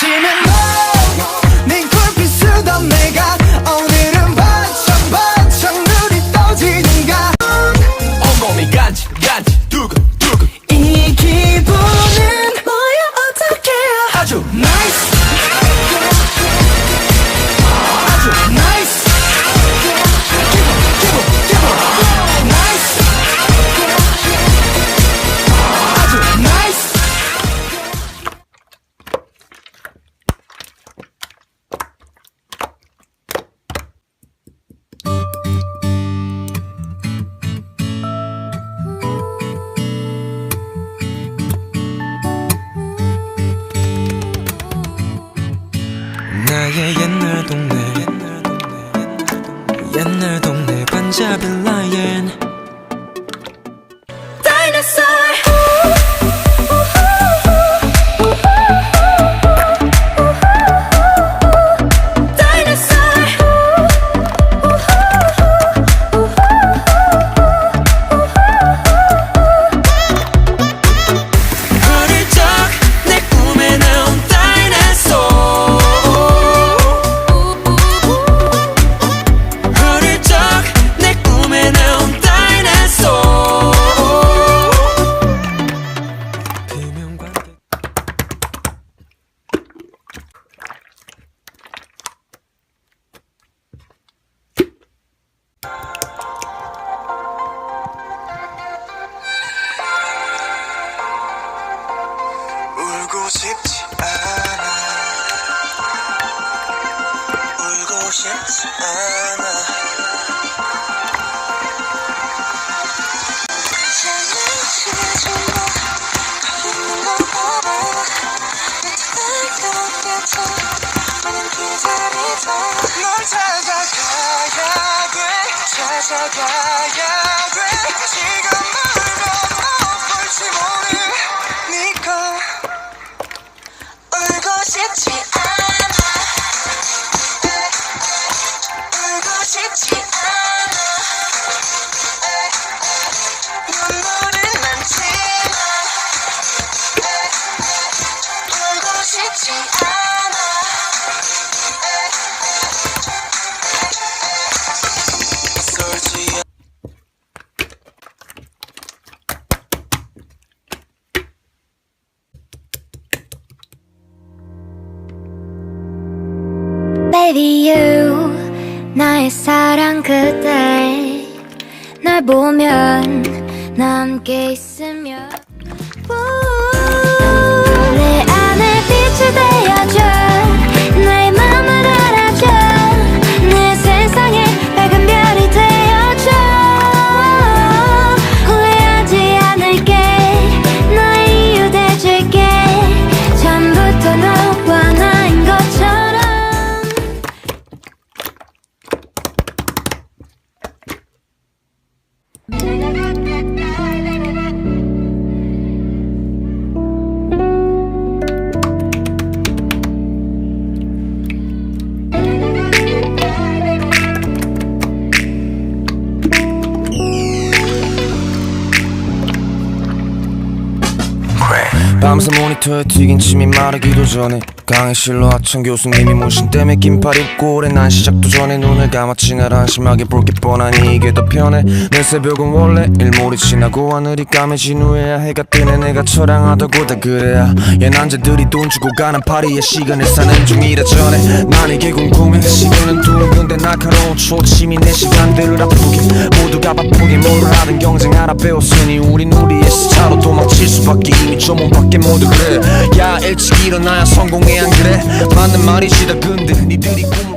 마주치면 네 굴빛 쓰던 내가 오늘은 반짝반짝 눈이 떠지는가. 온몸이 간지 두근두근 이 기분은 뭐야 어떡해. 아주 나이스 아주 나이스 나이스 아주 나이스. 나의 옛날 동네 반자빌 라인 울고 싶지 않아 울고 싶지 않아 장난치지 마 거리는 걸 봐봐 날 거겠죠 마냥 기다리다 널 찾아가야 돼 지금 널 볼지 모르 네가 울고 싶지 않아 울고 싶지 않아 눈물은 많지만 울고 싶지 않아 썰지 Baby you 나의 사랑 그대 날 보면 나 함께 있으면 내 안에 빛이 되어줘 나의 맘을 알아줘 내 세상에 밝은 별이 되어줘 후회하지 않을게 너의 이유 돼줄게 처음부터 너와 나인 것처럼. 밤새 모니터에 튀긴 침이 마르기도 전에 강의실로 하천 교수님이 모신 때문에 긴팔 입고 오래 난 시작도 전에 눈을 감았지 날 안심하게 볼 게 뻔하니 이게 더 편해 내 새벽은 원래 일몰이 지나고 하늘이 까매진 후에야 해가 뜨네 내가 처량하다고 다 그래야 얘 남자들이 돈 주고 가는 파리의 시간을 사는 중이라 전에 난 이게 궁금해 시계는 두근데 날카로운 초침이 내 시간들을 아프게 모두가 바쁘게 뭐를 하든 경쟁 알아 배웠으니 우린 우리의 스타로 도망칠 수밖에 이미 조문 밖에 모두 그래 야 일찍 일어나야 성공해 안 그래 맞는 말이지 다 근데 니들이 꿈을